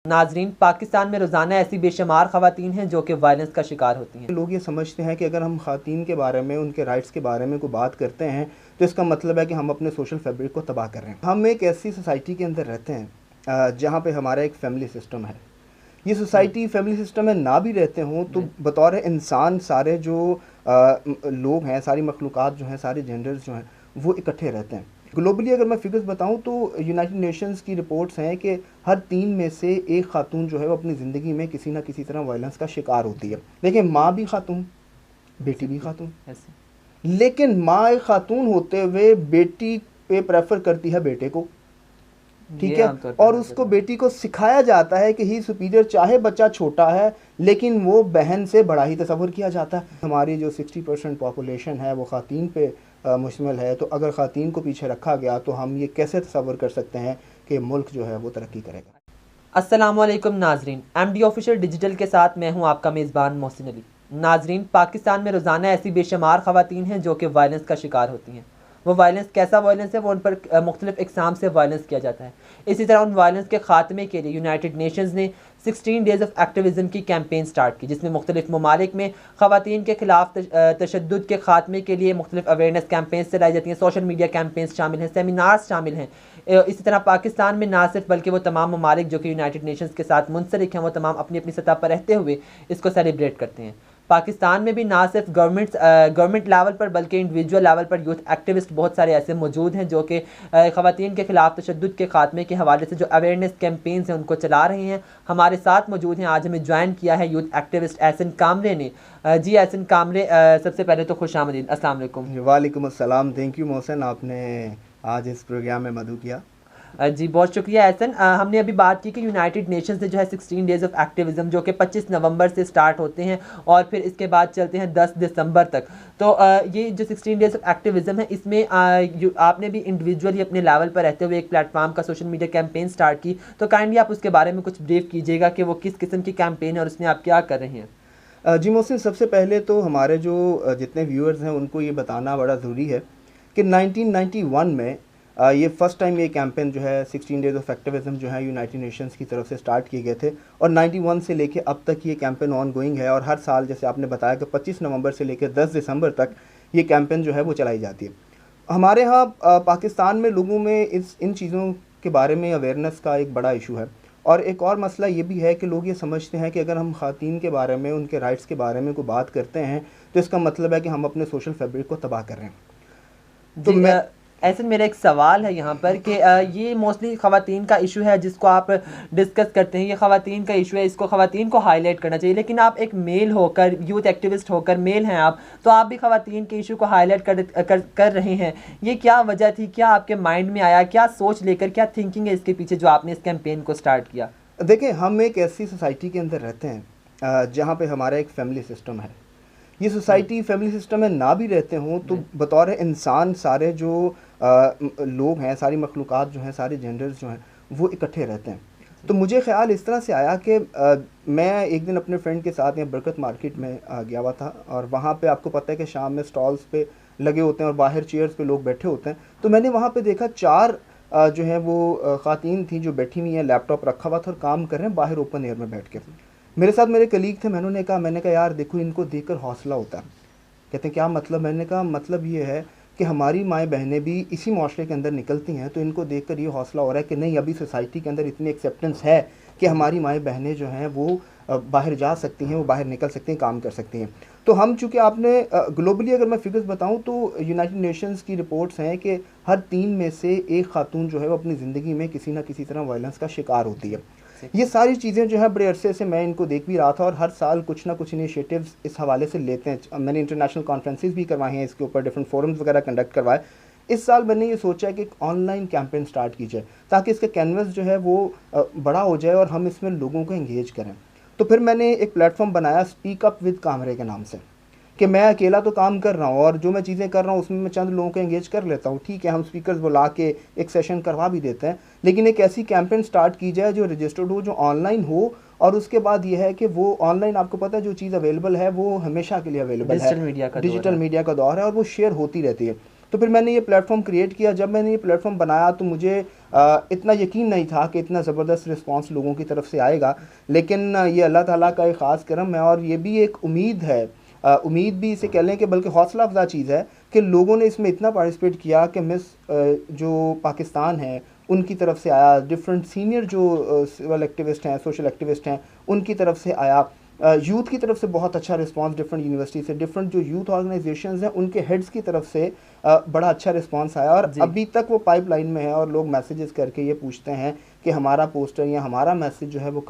नाजरीन, पाकिस्तान में रोज़ाना ऐसी बेशुमार ख़वातीन हैं जो कि वायलेंस का शिकार होती हैं। लोग ये समझते हैं कि अगर हम ख़वातीन के बारे में, उनके राइट्स के बारे में कोई बात करते हैं तो इसका मतलब है कि हम अपने सोशल फैब्रिक को तबाह कर रहे हैं। हम एक ऐसी सोसाइटी के अंदर रहते हैं जहाँ पे हमारा एक फैमिली सिस्टम है। ये सोसाइटी फैमिली सिस्टम में ना भी रहते हों तो बतौर इंसान सारे जो लोग हैं, सारी मखलूक़ात जो हैं, सारे जेंडर्स जो हैं, वो इकट्ठे रहते हैं। ग्लोबली अगर मैं फिगर्स बताऊं तो यूनाइटेड नेशंस की रिपोर्ट्स हैं कि हर 3 में से एक खातून जो है वो अपनी ज़िंदगी में किसी ना किसी तरह वायलेंस का शिकार होती है। देखिए, माँ भी खातून, बेटी भी खातून, लेकिन माँ एक खातून होते हुए बेटी पे प्रेफर करती है बेटे को, ठीक है, और उसको बेटी को सिखाया जाता है कि ही सुपीरियर, चाहे बच्चा छोटा है लेकिन वो बहन से बड़ा ही तस्वर किया जाता है। हमारी जो 60% पॉपुलेशन है वो ख़वातीन पे मुश्तमिल है, तो अगर ख़वातीन को पीछे रखा गया तो हम ये कैसे तस्वर कर सकते हैं कि मुल्क जो है वो तरक्की करेगा। अस्सलामुअलैकुम नाजरीन, MD ऑफिशियल डिजिटल के साथ मैं हूं आपका मेज़बान मोहसिन अली। नाजरीन, पाकिस्तान में रोज़ाना ऐसी बेशुमार ख़वातीन हैं जो कि वायलेंस का शिकार होती हैं। वो वायलेंस कैसा वायलेंस है, वो उन पर मुख्तलिफ इक़साम से वायलेंस किया जाता है। इसी तरह उन वायलेंस के ख़ात्मे के लिए यूनाइटेड नेशंस ने 16 डेज़ ऑफ एक्टिविज़म की कैंपेन स्टार्ट की, जिसमें मुख्तलिफ ममालिक में ख़वातीन के ख़िलाफ़ तशद्दुद के ख़ात्मे के लिए मुख्तलिफ अवेयरनेस कैंपेन्स चलाई जाती हैं, सोशल मीडिया कैंपेन्स शामिल हैं, सेमिनार्स शामिल हैं। इसी तरह पाकिस्तान में ना सिर्फ बल्कि वो तमाम ममालिक जो कि यूनाइटेड नेशंस के साथ मुंसलिक हैं, वो तमाम अपनी अपनी सतह पर रहते हुए इसको सेलिब्रेट करते हैं। पाकिस्तान में भी ना सिर्फ गवर्नमेंट लेवल पर बल्कि इंडिविजुअल लेवल पर यूथ एक्टिविस्ट बहुत सारे ऐसे मौजूद हैं जो कि ख़वातीन के ख़िलाफ़ तशद्दुद के ख़ात्मे के हवाले से जो अवेयरनेस कैंपेन्स हैं उनको चला रहे हैं। हमारे साथ मौजूद हैं, आज हमें ज्वाइन किया है यूथ एक्टिविस्ट एहसन कामरे ने। जी एहसन कामरे, सबसे पहले तो खुश आमदीद। अस्सलाम वालेकुम। वालेकुम अस्सलाम। थैंक यू मोहसिन, आपने आज इस प्रोग्राम में मदऊ किया। जी बहुत शुक्रिया एहसन। हमने अभी बात की कि यूनाइटेड नेशंस ने जो है 16 डेज़ ऑफ एक्टिविज़म जो कि 25 नवंबर से स्टार्ट होते हैं और फिर इसके बाद चलते हैं 10 दिसंबर तक। तो ये जो 16 डेज़ ऑफ एक्टिविज़म है, इसमें आपने भी इंडिविजुअली अपने लेवल पर रहते हुए एक प्लेटफॉर्म का सोशल मीडिया कैंपेन स्टार्ट की, तो काइंडली आप उसके बारे में कुछ ब्रीफ कीजिएगा कि वो किस किस्म की कैंपेन है और उसमें आप क्या कर रहे हैं। जी मोहसिन, सबसे पहले तो हमारे जो जितने व्यूअर्स हैं उनको ये बताना बड़ा ज़रूरी है कि 1991 में ये फ़र्स्ट टाइम ये कैंपेन जो है 16 डेज़ ऑफ एक्टिविज़म जो है यूनाइटेड नेशंस की तरफ से स्टार्ट किए गए थे, और 91 से लेके अब तक ये कैंपेन ऑन गोइंग है, और हर साल जैसे आपने बताया कि 25 नवंबर से लेकर 10 दिसंबर तक ये कैंपेन जो है वो चलाई जाती है। हमारे यहाँ पाकिस्तान में लोगों में इन चीज़ों के बारे में अवेयरनेस का एक बड़ा इशू है, और एक और मसला ये भी है कि लोग ये समझते हैं कि अगर हम ख़वातीन के बारे में, उनके राइट्स के बारे में कोई बात करते हैं तो इसका मतलब है कि हम अपने सोशल फैब्रिक को तबाह कर रहे हैं। तो मैं ऐसे मेरा एक सवाल है यहाँ पर कि ये मोस्टली ख़वातीन का इशू है जिसको आप डिस्कस करते हैं, ये ख़वातीन का इशू है, इसको ख़वातीन को हाईलाइट करना चाहिए, लेकिन आप एक मेल होकर, यूथ एक्टिविस्ट होकर, मेल हैं आप, तो आप भी ख़वातीन के इशू को हाईलाइट कर रहे हैं। ये क्या वजह थी, क्या आपके माइंड में आया, क्या सोच लेकर, क्या थिंकिंग है इसके पीछे जो आपने इस कैंपेन को स्टार्ट किया? देखिए, हम एक ऐसी सोसाइटी के अंदर रहते हैं जहाँ पे हमारा एक फैमिली सिस्टम है। ये सोसाइटी फैमिली सिस्टम में ना भी रहते हों तो बतौर इंसान सारे जो लोग हैं, सारी मखलूक़ात जो हैं, सारे जेंडर्स जो हैं, वो इकट्ठे रहते हैं। तो मुझे ख़्याल इस तरह से आया कि मैं एक दिन अपने फ्रेंड के साथ यहाँ बरकत मार्केट में गया हुआ था, और वहाँ पे आपको पता है कि शाम में स्टॉल्स पे लगे होते हैं और बाहर चेयर्स पे लोग बैठे होते हैं। तो मैंने वहाँ पे देखा 4 जो है वो ख़वातीन थी जो बैठी हुई हैं, लैपटॉप रखा हुआ था और काम कर रहे हैं बाहर ओपन एयर में बैठ के। मेरे साथ मेरे कलीग थे, मैंने कहा यार देखो, इनको देखकर हौसला होता है। कहते हैं क्या मतलब? मैंने कहा मतलब ये है कि हमारी माएँ बहनें भी इसी माशरे के अंदर निकलती हैं, तो इनको देखकर ये हौसला हो रहा है कि नहीं, अभी सोसाइटी के अंदर इतनी एक्सेप्टेंस है कि हमारी माएँ बहनें जो हैं वो बाहर जा सकती हैं, वो बाहर निकल सकती हैं, काम कर सकती हैं। तो हम चूँकि आपने ग्लोबली अगर मैं फिगर्स बताऊँ तो यूनाइटेड नेशंस की रिपोर्ट्स हैं कि हर 3 में से एक खातून जो है वो अपनी ज़िंदगी में किसी ना किसी तरह वायलेंस का शिकार होती है। ये सारी चीज़ें जो है बड़े अरसे से मैं इनको देख भी रहा था, और हर साल कुछ ना कुछ इनिशिएटिव्स इस हवाले से लेते हैं। मैंने इंटरनेशनल कॉन्फ्रेंसेस भी करवाए हैं इसके ऊपर, डिफरेंट फोरम्स वगैरह कंडक्ट करवाए। इस साल मैंने ये सोचा कि एक ऑनलाइन कैंपेन स्टार्ट की जाए ताकि इसका कैनवस जो है वो बड़ा हो जाए और हम इसमें लोगों को एंगेज करें। तो फिर मैंने एक प्लेटफॉर्म बनाया स्पीक अप विद कामरे के नाम से, कि मैं अकेला तो काम कर रहा हूँ और जो मैं चीज़ें कर रहा हूँ उसमें मैं चंद लोगों को एंगेज कर लेता हूँ, ठीक है, हम स्पीकर्स बुला के एक सेशन करवा भी देते हैं, लेकिन एक ऐसी कैंपेन स्टार्ट की जाए जो रजिस्टर्ड हो, जो ऑनलाइन हो, और उसके बाद ये है कि वो ऑनलाइन, आपको पता है जो चीज़ अवेलेबल है वो हमेशा के लिए अवेलेबल है, डिजिटल मीडिया का दौर है और वो शेयर होती रहती है। तो फिर मैंने ये प्लेटफॉर्म क्रिएट किया। जब मैंने ये प्लेटफॉर्म बनाया तो मुझे इतना यकीन नहीं था कि इतना ज़बरदस्त रिस्पांस लोगों की तरफ से आएगा, लेकिन ये अल्लाह ताला का एक ख़ास करम है। और ये भी एक उम्मीद है, उम्मीद भी इसे कह लें कि बल्कि हौसला अफजा चीज़ है कि लोगों ने इसमें इतना पार्टिसिपेट किया कि मिस जो पाकिस्तान है उनकी तरफ से आया, डिफरेंट सीनियर जो सिविल एक्टिविस्ट हैं, सोशल एक्टिविस्ट हैं, उनकी तरफ से आया, यूथ की तरफ से बहुत अच्छा रिस्पांस, डिफरेंट यूनिवर्सिटी से, डिफरेंट जो यूथ ऑर्गेनाइजेशंस हैं उनके हेड्स की तरफ से बड़ा अच्छा रिस्पांस आया। और अभी तक वो पाइपलाइन में है और लोग मैसेजेस करके ये पूछते हैं कि हमारा पोस्टर या हमारा मैसेज जो है वो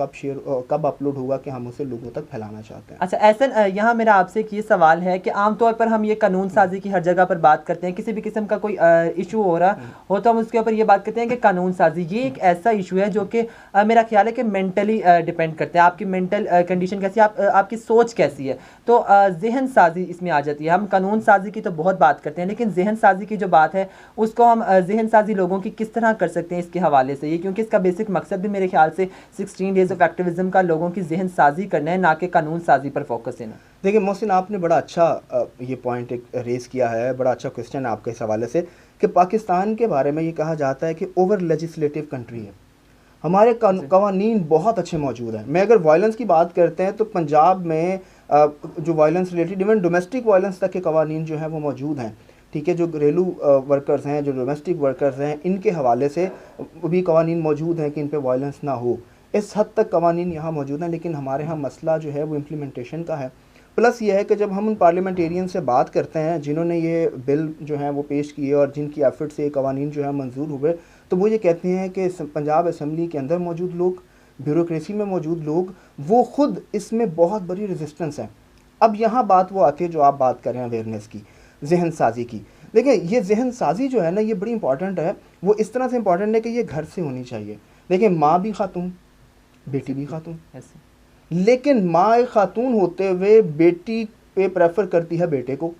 कब अपलोड होगा, कि हम उसे लोगों तक फैलाना चाहते हैं। अच्छा एहसन, यहाँ मेरा आपसे एक ये सवाल है कि आमतौर पर हम ये कानून साजी की हर जगह पर बात करते हैं, किसी भी किस्म का कोई इशू हो रहा हो तो हम उसके ऊपर ये बात करते हैं कि कानून साजी। ये एक ऐसा इशू है जो कि मेरा ख्याल है कि मेंटली डिपेंड करते हैं, आपकी मेंटल कंडीशन कैसी है, आपकी सोच कैसी है। तो जहन साजी इसमें आ जाती है। हम कानून साजी की तो बहुत बात करते हैं, लेकिन जहन साजी की जो बात है उसको हम जहन साजी लोगों की किस तरह कर सकते हैं इसके हवाले से, ये क्योंकि इसका बेसिक मकसद भी मेरे ख्याल से 16 डेज ऑफ एक्टिविज्म का लोगों की जहन साजी करना है, ना कि कानून साजी पर फोकस देना। देखिए मोहसिन, आपने बड़ा अच्छा ये पॉइंट एक रेस किया है, बड़ा अच्छा क्वेश्चन है आपके इस हवाले से कि पाकिस्तान के बारे में ये कहा जाता है कि ओवर लेजिस्लेटिव कंट्री है। हमारे कवानीन बहुत अच्छे मौजूद हैं। मैं अगर वायलेंस की बात करते हैं तो पंजाब में जो violence related, even domestic violence तक के कवानीन जो हैं वो मौजूद हैं। ठीक है, जो घरेलू वर्कर्स हैं, जो डोमेस्टिक वर्कर्स हैं, इनके हवाले से भी कवानीन मौजूद हैं कि इन पे वायलेंस ना हो। इस हद तक कवानीन यहाँ मौजूद हैं, लेकिन हमारे यहाँ मसला जो है वो इम्प्लीमेंटेशन का है। प्लस ये है कि जब हम उन पार्लियामेंटेरियन से बात करते हैं जिन्होंने ये बिल जो है वो पेश किए और जिनकी एफर्ट से ये कवानीन जो है मंजूर हुए, तो वो ये कहते हैं कि पंजाब असम्बली के अंदर मौजूद लोग, ब्यूरोक्रेसी में मौजूद लोग, वो खुद इसमें बहुत बड़ी रेजिस्टेंस है। अब यहाँ बात वो आती है जो आप बात कर रहे हैं अवेयरनेस की, जहन साजी की। देखिए ये जहन साजी जो है ना, ये बड़ी इंपॉर्टेंट है। वो इस तरह से इंपॉर्टेंट है कि ये घर से होनी चाहिए। देखिए माँ भी खातून, बेटी भी खातून, लेकिन माँ एक खातून होते हुए बेटी पे प्रेफर करती है बेटे को।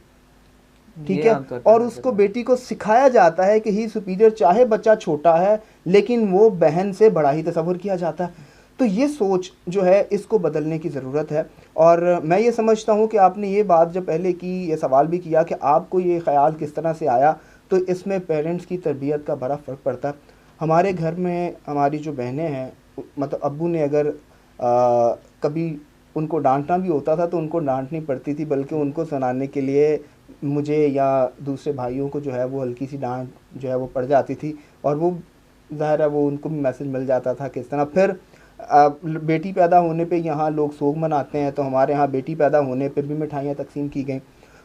ठीक है, और उसको बेटी को सिखाया जाता है कि ही सुपीरियर, चाहे बच्चा छोटा है लेकिन वो बहन से बड़ा ही तस्वर किया जाता है। तो ये सोच जो है इसको बदलने की ज़रूरत है। और मैं ये समझता हूँ कि आपने ये बात जब पहले की, ये सवाल भी किया कि आपको ये ख्याल किस तरह से आया, तो इसमें पेरेंट्स की तरबियत का बड़ा फ़र्क पड़ता है। हमारे घर में हमारी जो बहनें हैं, मतलब अब्बू ने अगर कभी उनको डांटना भी होता था तो उनको डांटनी पड़ती थी, बल्कि उनको सुनाने के लिए मुझे या दूसरे भाइयों को जो है वो हल्की सी डांट जो है वो पड़ जाती थी, और वो ज़ाहिर है वो उनको भी मैसेज मिल जाता था किस तरह। फिर बेटी पैदा होने पे यहाँ लोग सोग मनाते हैं, तो हमारे यहाँ बेटी पैदा होने पे भी मिठाइयाँ तकसीम की गई।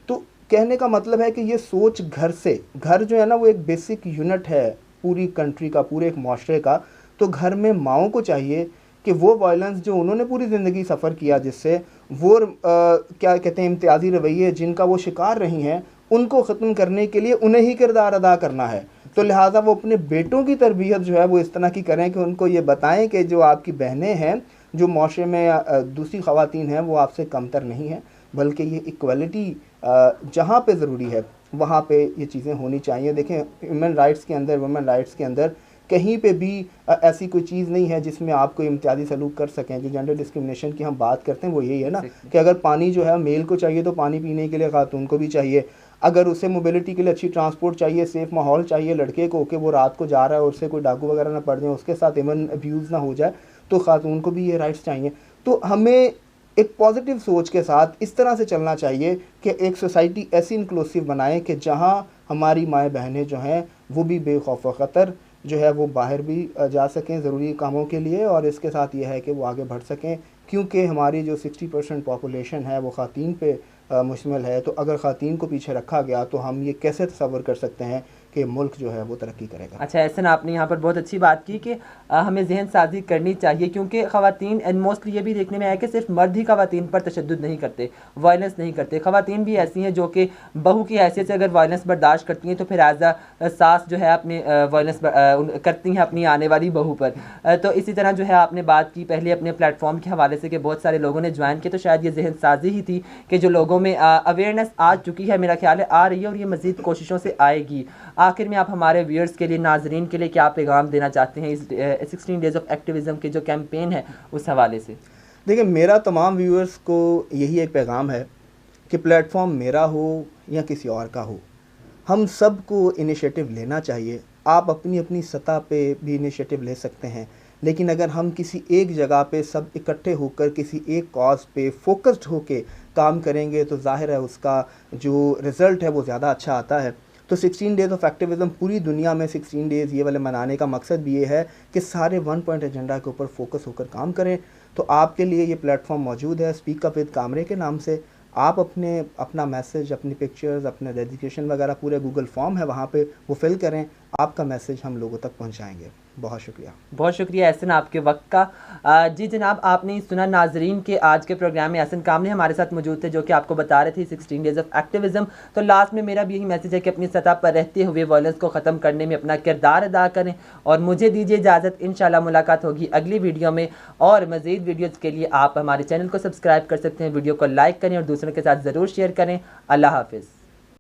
तो कहने का मतलब है कि ये सोच घर से, घर जो है ना वो एक बेसिक यूनिट है पूरी कंट्री का, पूरे एक माशरे का। तो घर में माओं को चाहिए कि वो वायलेंस जो उन्होंने पूरी ज़िंदगी सफ़र किया, जिससे वो क्या कहते हैं इम्तियाज़ी रवैये जिनका वो शिकार रही हैं, उनको ख़त्म करने के लिए उन्हें ही किरदार अदा करना है। तो लिहाजा वो अपने बेटों की तरबियत जो है वो इस तरह की करें कि उनको ये बताएं कि जो आपकी बहनें हैं, जो माशरे में दूसरी ख़वातीन हैं, वो आपसे कमतर नहीं हैं, बल्कि ये इक्वलिटी जहाँ पे ज़रूरी है वहाँ पे ये चीज़ें होनी चाहिए। देखें ह्यूमन राइट्स के अंदर, वुमेन राइट्स के अंदर कहीं पे भी ऐसी कोई चीज़ नहीं है जिसमें आप कोई इम्तियाज़ी सलूक कर सकें। जो जेंडर डिस्क्रिमिनेशन की हम बात करते हैं वो यही है ना, कि अगर पानी जो है मेल को चाहिए तो पानी पीने के लिए खातून को भी चाहिए। अगर उसे मोबिलिटी के लिए अच्छी ट्रांसपोर्ट चाहिए, सेफ़ माहौल चाहिए लड़के को, कि वो रात को जा रहा है और उससे कोई डाकू वगैरह ना पड़ जाए, उसके साथ इवन अब्यूज़ ना हो जाए, तो खातून को भी ये राइट्स चाहिए। तो हमें एक पॉजिटिव सोच के साथ इस तरह से चलना चाहिए कि एक सोसाइटी ऐसी इंक्लूसिव बनाएं कि जहाँ हमारी माएँ बहनें जो हैं वो भी बेखौफ ख़तर जो है वो बाहर भी जा सकें ज़रूरी कामों के लिए, और इसके साथ ये है कि वो आगे बढ़ सकें, क्योंकि हमारी जो 60% पॉपुलेशन है वो ख़वातीन पे मुश्तमिल है। तो अगर ख़वातीन को पीछे रखा गया तो हम ये कैसे तसव्वुर कर सकते हैं कि मुल्क जो है वो तरक्की करेगा। अच्छा एहसन, आपने यहाँ पर बहुत अच्छी बात की कि हमें जहन साजी करनी चाहिए, क्योंकि ख़वातीन एंड मोस्टली ये भी देखने में आया कि सिर्फ मर्द ही ख़वातीन पर तशद्दुद नहीं करते, वायलेंस नहीं करते। ख़वातीन भी ऐसी हैं जो कि बहू की हैसियत से अगर वायलेंस बर्दाश्त करती हैं तो फिर एज अ सास जो है अपने वायलेंस करती हैं अपनी आने वाली बहू पर। तो इसी तरह जो है आपने बात की पहले अपने प्लेटफॉर्म के हवाले से कि बहुत सारे लोगों ने ज्वाइन किया, तो शायद ये जहन साजी ही थी कि जो लोगों में अवेयरनेस आ चुकी है, मेरा ख्याल है आ रही है, और ये मज़ीद कोशिशों से आएगी। आखिर में आप हमारे व्यूअर्स के लिए, नाजरीन के लिए क्या पैगाम देना चाहते हैं इस 16 डेज़ ऑफ एक्टिविज़म के जो कैंपेन है उस हवाले से? देखिए मेरा तमाम व्यूअर्स को यही एक पैगाम है कि प्लेटफॉर्म मेरा हो या किसी और का हो, हम सबको इनिशिएटिव लेना चाहिए। आप अपनी अपनी सतह पे भी इनिशिएटिव ले सकते हैं, लेकिन अगर हम किसी एक जगह पे सब इकट्ठे होकर किसी एक कॉज पे फोकस्ड होके काम करेंगे तो जाहिर है उसका जो रिज़ल्ट है वो ज़्यादा अच्छा आता है। तो 16 डेज़ ऑफ एक्टिविज़म पूरी दुनिया में 16 डेज़ ये वाले मनाने का मकसद भी ये है कि सारे वन पॉइंट एजेंडा के ऊपर फोकस होकर काम करें। तो आपके लिए ये प्लेटफॉर्म मौजूद है स्पीक अप विद कामरे के नाम से। आप अपना मैसेज, अपनी पिक्चर्स, अपने डेडिकेशन वगैरह, पूरे गूगल फॉर्म है वहाँ पे, वो फिल करें। आपका मैसेज हम लोगों तक पहुँचाएँगे। बहुत शुक्रिया एहसन आपके वक्त का। जी जनाब, आपने सुना नाजरीन के आज के प्रोग्राम में एहसन कामले हमारे साथ मौजूद थे जो कि आपको बता रहे थे 16 डेज़ ऑफ एक्टिविज़म। तो लास्ट में मेरा भी यही मैसेज है कि अपनी सतह पर रहते हुए वायलेंस को ख़त्म करने में अपना किरदार अदा करें। और मुझे दीजिए इजाज़त, इंशाल्लाह मुलाकात होगी अगली वीडियो में। और मज़ीद वीडियोज़ के लिए आप हमारे चैनल को सब्सक्राइब कर सकते हैं, वीडियो को लाइक करें और दूसरों के साथ ज़रूर शेयर करें। अल्लाह हाफिज़।